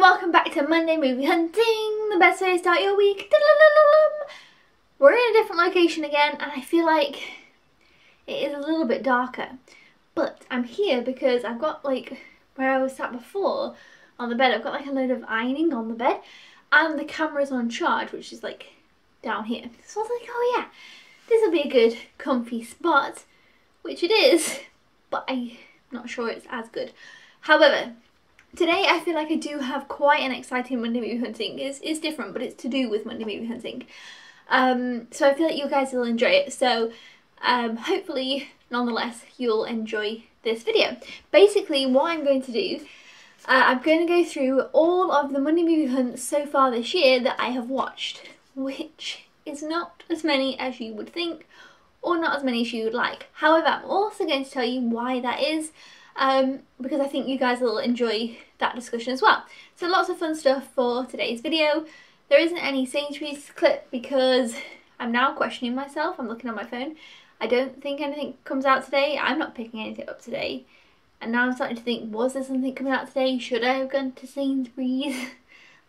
welcome back to Monday Movie Hunting, the best way to start your week. We're in a different location again, and I feel like it is a little bit darker. But I'm here because I've got, like, where I was sat before on the bed, I've got like a load of ironing on the bed, and the camera's on charge, which is like down here. So I was like, oh yeah, this will be a good comfy spot, which it is, but I'm not sure it's as good. However, today I feel like I do have quite an exciting Monday Movie Hunting. It's different, but it's to do with Monday Movie Hunting. So I feel like you guys will enjoy it. So hopefully, nonetheless, you'll enjoy this video. Basically, what I'm going to do, I'm going to go through all of the Monday Movie Hunts so far this year that I have watched, which is not as many as you would think, or not as many as you would like. However, I'm also going to tell you why that is, because I think you guys will enjoy that discussion as well. So lots of fun stuff for today's video. There isn't any Sainsbury's clip because I'm now questioning myself. I'm looking on my phone. I don't think anything comes out today. I'm not picking anything up today. And now I'm starting to think, was there something coming out today? Should I have gone to Sainsbury's?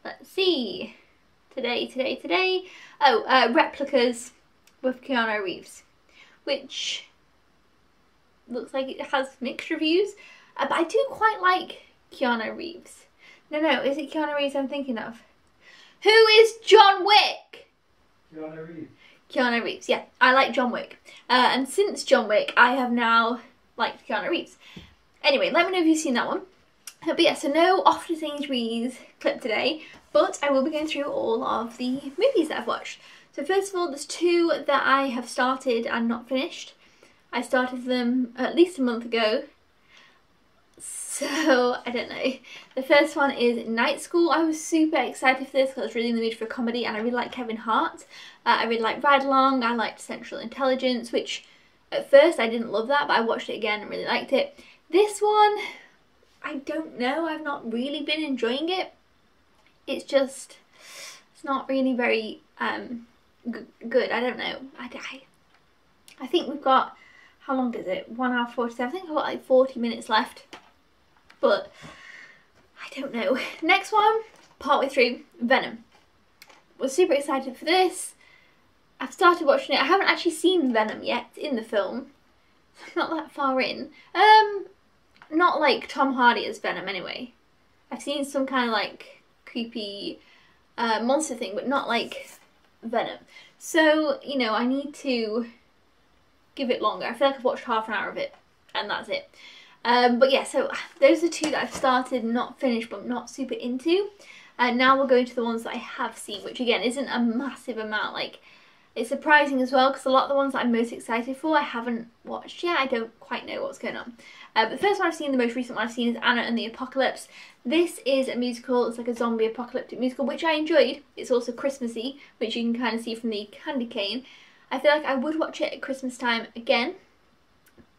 Let's see. Today. Oh, Replicas with Keanu Reeves, which looks like it has mixed reviews, but I do quite like Keanu Reeves. No, is it Keanu Reeves I'm thinking of? Who is John Wick? Keanu Reeves. Keanu Reeves, yeah, I like John Wick. And since John Wick, I have now liked Keanu Reeves. Anyway, let me know if you've seen that one. But yeah, so no Off to Sainsbury's clip today, but I will be going through all of the movies that I've watched. So first of all, there's two that I have started and not finished. I started them at least a month ago, so I don't know. The first one is Night School. I was super excited for this because I was really in the mood for a comedy, and I really like Kevin Hart. I really like Ride Along. I liked Central Intelligence, which at first I didn't love that, but I watched it again and really liked it. This one, I don't know. I've not really been enjoying it. It's not really very good. I don't know. I think we've got, how long is it? 1 hour 47. I think I've got like 40 minutes left. But I don't know. Next one, partway through, Venom. Was super excited for this. I've started watching it. I haven't actually seen Venom yet in the film. I'm not that far in. Not like Tom Hardy as Venom anyway. I've seen some kind of like creepy monster thing, but not like Venom. So, you know, I need to give it longer. I feel like I've watched half an hour of it and that's it. But yeah, so those are two that I've started, not finished, but not super into. And now we'll go into the ones that I have seen, which again isn't a massive amount. Like, it's surprising as well because a lot of the ones that I'm most excited for I haven't watched yet. I don't quite know what's going on. But the first one I've seen, the most recent one I've seen, is Anna and the Apocalypse. This is a musical. It's like a zombie apocalyptic musical, which I enjoyed. It's also Christmassy, which you can kind of see from the candy cane. I feel like I would watch it at Christmas time again,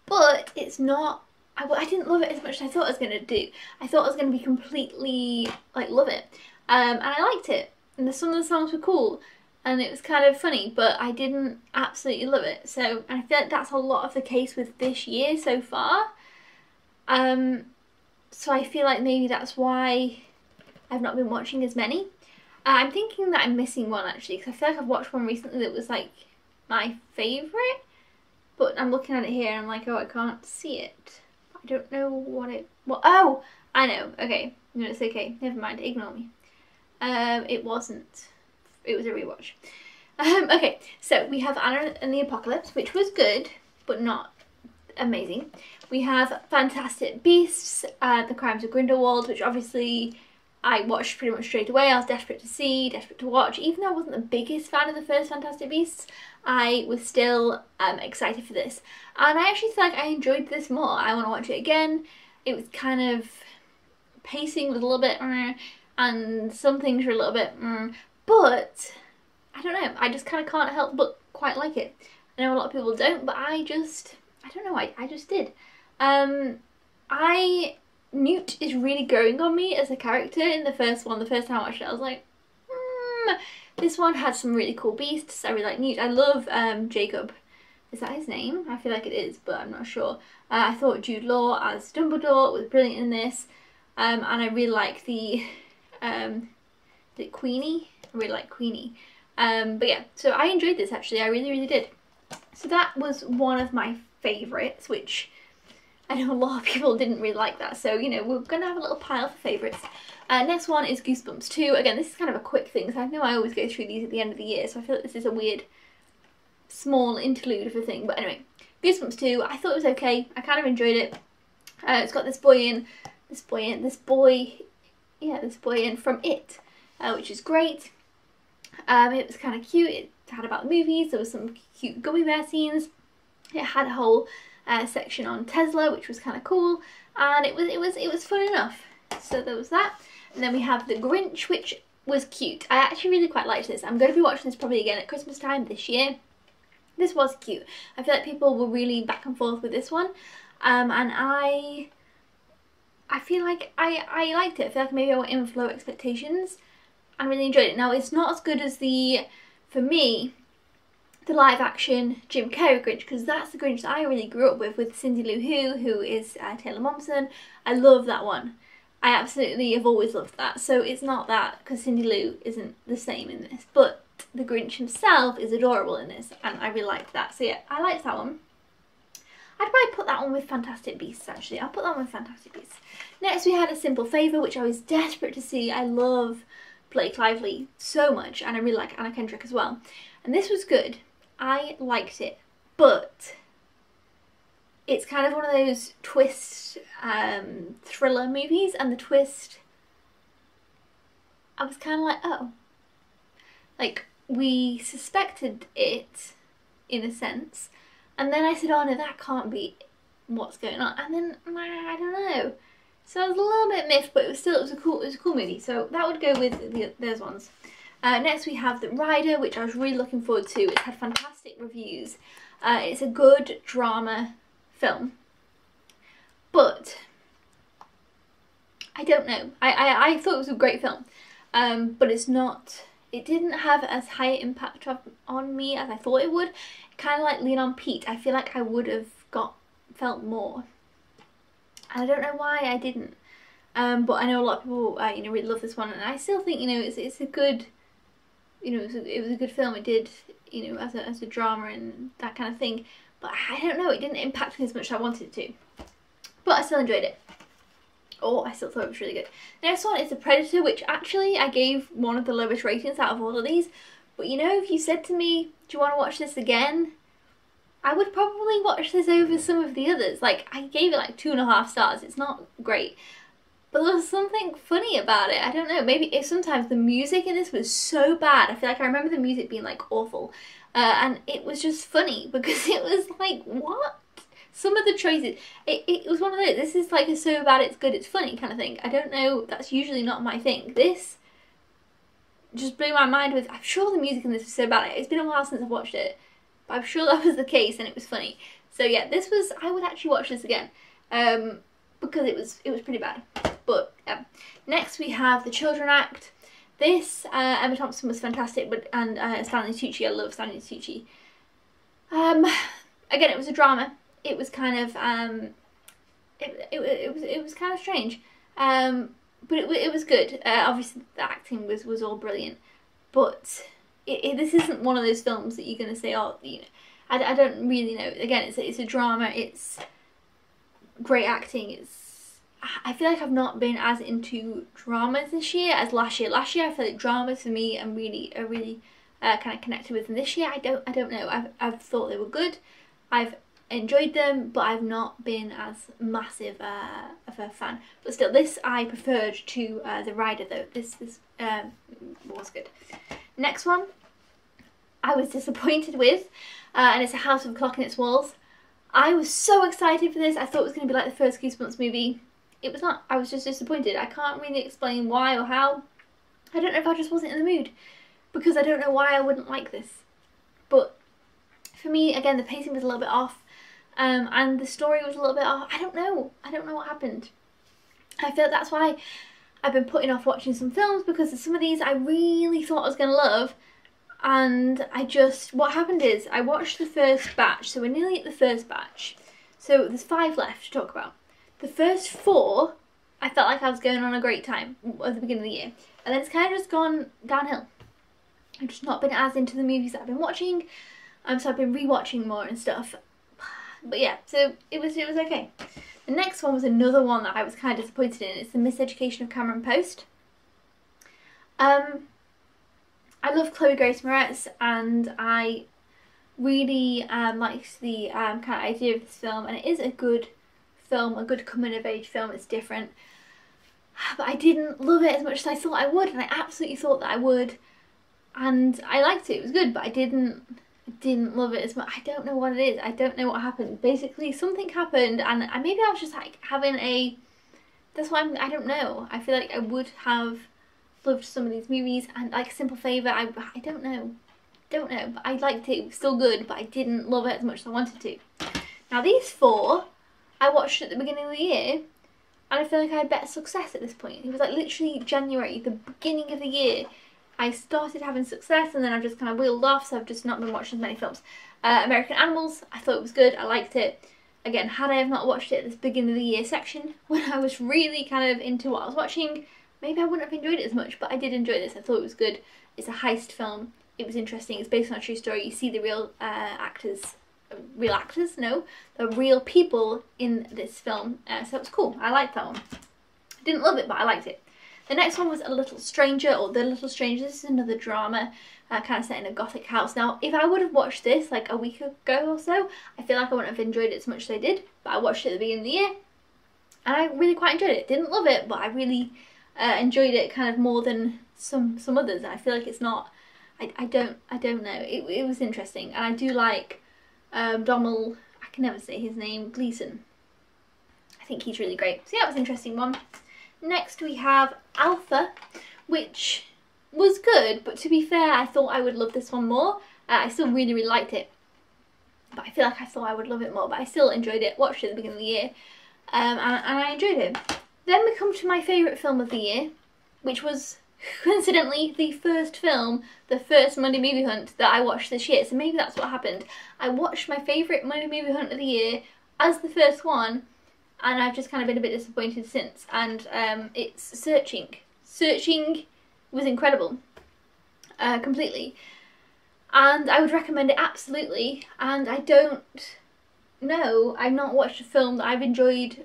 but it's not. I didn't love it as much as I thought I was going to do. I thought I was going to be completely, like, love it. And I liked it. And some of the songs were cool. And it was kind of funny, but I didn't absolutely love it. So, and I feel like that's a lot of the case with this year so far. So I feel like maybe that's why I've not been watching as many. I'm thinking that I'm missing one actually, because I feel like I've watched one recently that was like my favourite. But I'm looking at it here and I'm like, oh, I can't see it. I don't know oh, I know. Okay, no, it's okay. Never mind. Ignore me. It wasn't. It was a rewatch. Okay, so we have Anna and the Apocalypse, which was good, but not amazing. We have Fantastic Beasts, The Crimes of Grindelwald, which obviously I watched pretty much straight away. I was desperate to see, desperate to watch. Even though I wasn't the biggest fan of the first Fantastic Beasts, I was still excited for this. And I actually feel like I enjoyed this more. I want to watch it again. It was kind of pacing was a little bit and some things were a little bit but I don't know. I just kind of can't help but quite like it. I know a lot of people don't, but I don't know. I just did. Newt is really growing on me as a character in the first one. The first time I watched it, I was like, This one had some really cool beasts. I really like Newt. I love Jacob. Is that his name? I feel like it is, but I'm not sure. I thought Jude Law as Dumbledore was brilliant in this. And I really like the Is it Queenie? I really like Queenie. But yeah, so I enjoyed this actually, I really, really did. So that was one of my favourites, which I know a lot of people didn't really like that, so you know, we're gonna have a little pile for favourites. Next one is Goosebumps 2. Again, this is kind of a quick thing, so I know I always go through these at the end of the year, so I feel like this is a weird small interlude of a thing. But anyway, Goosebumps 2, I thought it was okay, I kind of enjoyed it. It's got this boy in from It, which is great. It was kind of cute, it had about the movies, there was some cute gummy bear scenes, it had a whole section on Tesla, which was kind of cool, and it was fun enough. So there was that. And then we have The Grinch, which was cute. I actually really quite liked this. I'm going to be watching this probably again at Christmas time this year. This was cute. I feel like people were really back and forth with this one, and I feel like I liked it. I feel like maybe I went in with low expectations and really enjoyed it. Now, it's not as good as for me, the live action Jim Carrey Grinch, because that's the Grinch that I really grew up with Cindy Lou who is Taylor Momsen. I love that one. I absolutely have always loved that. So it's not that, because Cindy Lou isn't the same in this, but the Grinch himself is adorable in this, and I really liked that. So yeah, I liked that one. I'd probably put that one with Fantastic Beasts, actually. I'll put that one with Fantastic Beasts. Next we had A Simple Favour, which I was desperate to see. I love Blake Lively so much, and I really like Anna Kendrick as well. And this was good. I liked it, but it's kind of one of those twist thriller movies, and the twist, I was kind of like, oh. Like, we suspected it, in a sense, and then I said, oh no, that can't be what's going on, and then, I don't know. So I was a little bit miffed, but it was a cool movie, so that would go with those ones. Next we have The Rider, which I was really looking forward to. It's had fantastic reviews. It's a good drama film, but I don't know. I thought it was a great film, but it's not. It didn't have as high an impact on me as I thought it would. Kind of like Lean on Pete. I feel like I would have felt more. And I don't know why I didn't. But I know a lot of people, you know, really love this one, and I still think, you know, it's a good, you know, it was a good film. It did, you know, as a drama and that kind of thing. But I don't know, it didn't impact me as much as I wanted it to. But I still enjoyed it. Oh, I still thought it was really good. The next one is The Predator, which actually I gave one of the lowest ratings out of all of these. But you know, if you said to me, do you want to watch this again? I would probably watch this over some of the others. Like, I gave it like 2.5 stars. It's not great. But there was something funny about it. I don't know. Maybe if sometimes the music in this was so bad. I feel like I remember the music being like awful. And it was just funny because it was like, what? Some of the choices, it was one of those, this is like a so bad it's good it's funny kind of thing. I don't know, that's usually not my thing. This just blew my mind with, I'm sure the music in this was so bad. It's been a while since I've watched it, but I'm sure that was the case and it was funny. So yeah, this was, I would actually watch this again, because it was pretty bad. But next we have The Children Act. This, Emma Thompson was fantastic, and Stanley Tucci, I love Stanley Tucci. Again, it was a drama. It was kind of it was kind of strange, but it was good. Obviously, the acting was all brilliant, but this isn't one of those films that you're gonna say, oh, you know, I don't really know. Again, it's a drama. It's great acting. I feel like I've not been as into dramas this year as last year. Last year, I feel like dramas for me are really kind of connected with them. This year, I don't know. I've thought they were good. I've enjoyed them, but I've not been as massive of a fan. But still, this I preferred to The Rider though. This was good. Next one I was disappointed with, and it's A House of a Clock in Its Walls. I was so excited for this. I thought it was going to be like the first Goosebumps movie. It was not. I was just disappointed. I can't really explain why or how. I don't know if I just wasn't in the mood, because I don't know why I wouldn't like this. But for me, again, the pacing was a little bit off. And the story was a little bit off. I don't know what happened. I feel that's why I've been putting off watching some films, because some of these I really thought I was going to love, and what happened is I watched the first batch, so we're nearly at the first batch, so there's 5 left to talk about. The first 4 I felt like I was going on a great time at the beginning of the year. And then it's kind of just gone downhill. I've just not been as into the movies that I've been watching. So I've been rewatching more and stuff. But yeah, so it was okay. The next one was another one that I was kind of disappointed in. It's The Miseducation of Cameron Post. I love Chloe Grace Moretz, and I really liked the kind of idea of this film, and it is a good film, a good coming of age film. It's different, but I didn't love it as much as I thought I would, and I absolutely thought that I would, and I liked it. It was good, but I didn't love it as much. I don't know what it is. I don't know what happened. Basically, something happened, and maybe I was just like having a. That's why I don't know. I feel like I would have loved some of these movies, and like Simple Favour, I don't know, but I liked it. It was still good, but I didn't love it as much as I wanted to. Now these four I watched at the beginning of the year, and I feel like I had better success at this point. It was like literally January, the beginning of the year, I started having success, and then I've just kind of wheeled off, so I've just not been watching as many films. American Animals, I thought it was good, I liked it. Again, had I have not watched it at this beginning of the year section, when I was really kind of into what I was watching, maybe I wouldn't have enjoyed it as much, but I did enjoy this. I thought it was good. It's a heist film. It was interesting. It's based on a true story. You see the real the real people in this film. So it was cool. I liked that one. I didn't love it, but I liked it. The next one was A Little Stranger, or The Little Stranger. This is another drama, kind of set in a gothic house. Now, if I would have watched this like a week ago or so, I feel like I wouldn't have enjoyed it as much as I did. But I watched it at the beginning of the year, and I really quite enjoyed it. Didn't love it, but I really enjoyed it kind of more than some others. And I feel like it's not. I don't know. It was interesting, and I do like Domhnall. I can never say his name. Gleeson. I think he's really great. So yeah, it was an interesting one. Next we have Alpha, which was good, but to be fair, I thought I would love this one more. I still really liked it, but I feel like I thought I would love it more, but I still enjoyed it. Watched it at the beginning of the year, and I enjoyed it. Then we come to my favourite film of the year, which was coincidentally the first Monday Movie Hunt that I watched this year. So maybe that's what happened. I watched my favourite Monday Movie Hunt of the year as the first one, and I've just kind of been a bit disappointed since. And it's Searching. Searching was incredible, completely, and I would recommend it absolutely. And I don't know, I've not watched a film that I've enjoyed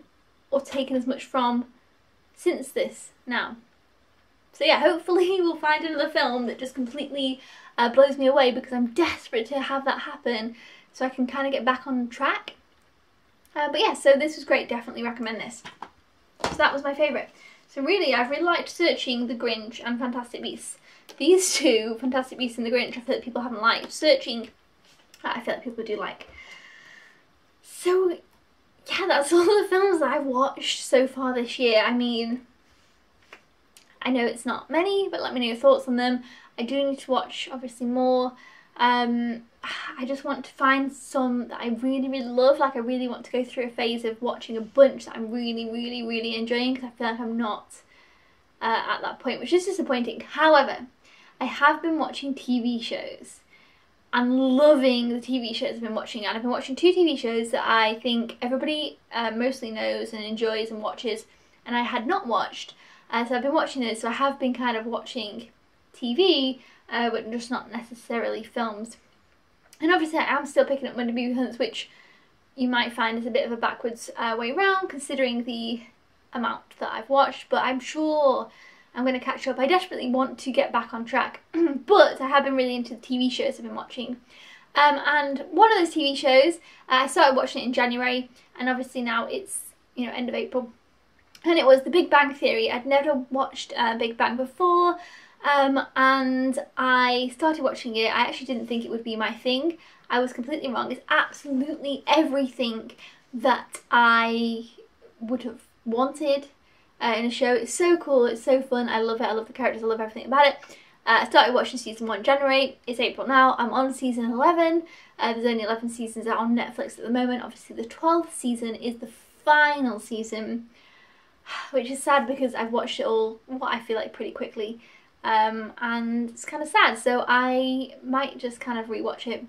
or taken as much from since this now. So yeah, hopefully we'll find another film that just completely blows me away, because I'm desperate to have that happen so I can kind of get back on track. But yeah, so this was great, definitely recommend this. So that was my favourite. So really, I've really liked Searching, The Grinch and Fantastic Beasts. These two, Fantastic Beasts and The Grinch, I feel like people haven't liked. Searching, I feel like people do like. So yeah, that's all the films that I've watched so far this year. I mean, I know it's not many, but let me know your thoughts on them. I do need to watch, obviously, more. I just want to find some that I really, really love. Like, I really want to go through a phase of watching a bunch that I'm really, really, really enjoying, because I feel like I'm not at that point, which is disappointing. However, I have been watching TV shows. I'm loving the TV shows I've been watching, and I've been watching two TV shows that I think everybody mostly knows and enjoys and watches, and I had not watched. So I've been watching those, so I have been kind of watching TV, but just not necessarily films. And obviously I am still picking up Monday Movie Hunts, which you might find is a bit of a backwards way round, considering the amount that I've watched, but I'm sure I'm going to catch up. I desperately want to get back on track, but I have been really into the TV shows I've been watching. And one of those TV shows, I started watching it in January, and obviously now it's, you know, end of April. And it was The Big Bang Theory. I'd never watched Big Bang before, and I started watching it. I actually didn't think it would be my thing. I was completely wrong. It's absolutely everything that I would have wanted in a show. It's so cool, it's so fun, I love it, I love the characters, I love everything about it. I started watching season 1 in January, it's April now, I'm on season 11. There's only 11 seasons out on Netflix at the moment. Obviously the 12th season is the final season, which is sad because I've watched it all, what I feel like, pretty quickly, and it's kind of sad. So I might just kind of rewatch it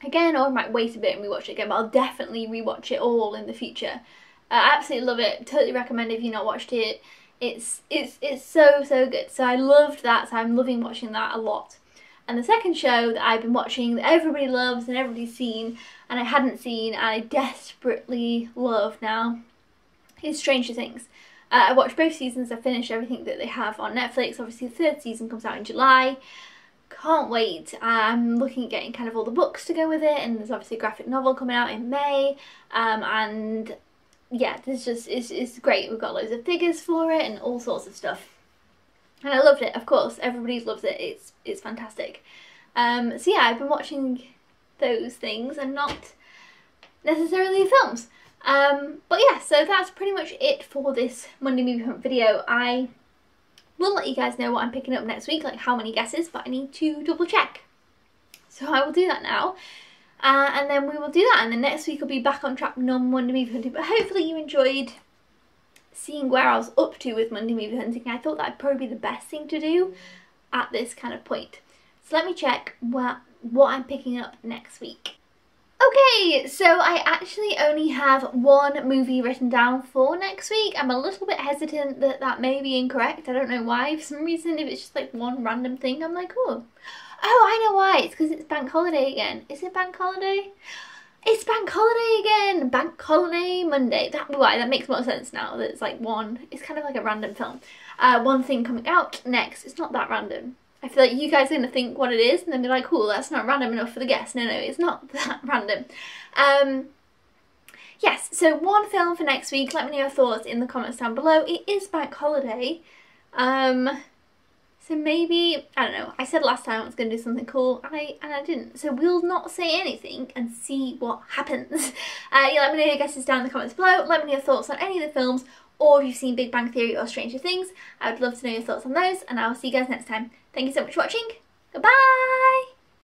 again, or I might wait a bit and rewatch it again, but I'll definitely rewatch it all in the future. I absolutely love it. Totally recommend if you've not watched it. It's so good. So I loved that, so I'm loving watching that a lot. And the second show that I've been watching that everybody loves and everybody's seen and I hadn't seen and I desperately love now is Stranger Things. I watched both seasons, I finished everything that they have on Netflix. Obviously the third season comes out in July. Can't wait. I'm looking at getting kind of all the books to go with it, and there's obviously a graphic novel coming out in May. And yeah, it's great. We've got loads of figures for it and all sorts of stuff. And I loved it, of course. Everybody loves it. It's fantastic. So yeah, I've been watching those things and not necessarily films. But yeah, so that's pretty much it for this Monday Movie Hunt video. I will let you guys know what I'm picking up next week, like how many guesses, but I need to double check. So I will do that now. And then we will do that, and then next week I'll be back on track with normal Monday Movie Hunting. But hopefully you enjoyed seeing where I was up to with Monday Movie Hunting. I thought that'd probably be the best thing to do at this kind of point. So let me check what I'm picking up next week. Okay, so I actually only have one movie written down for next week. I'm a little bit hesitant that that may be incorrect. I don't know why. For some reason, if it's just like one random thing, I'm like, oh, I know why. It's because it's bank holiday again. Is it bank holiday? It's bank holiday again. Bank holiday Monday. That makes more sense now. That it's like one. It's kind of like a random film. One thing coming out next. It's not that random. I feel like you guys are going to think what it is and then be like, cool, that's not random enough for the guess. No, it's not that random. Yes, so one film for next week. Let me know your thoughts in the comments down below. It is bank holiday. So maybe, I don't know, I said last time I was going to do something cool and I didn't. So we'll not say anything and see what happens. Yeah, let me know your guesses down in the comments below. Let me know your thoughts on any of the films, or if you've seen Big Bang Theory or Stranger Things. I would love to know your thoughts on those, and I will see you guys next time. Thank you so much for watching. Goodbye!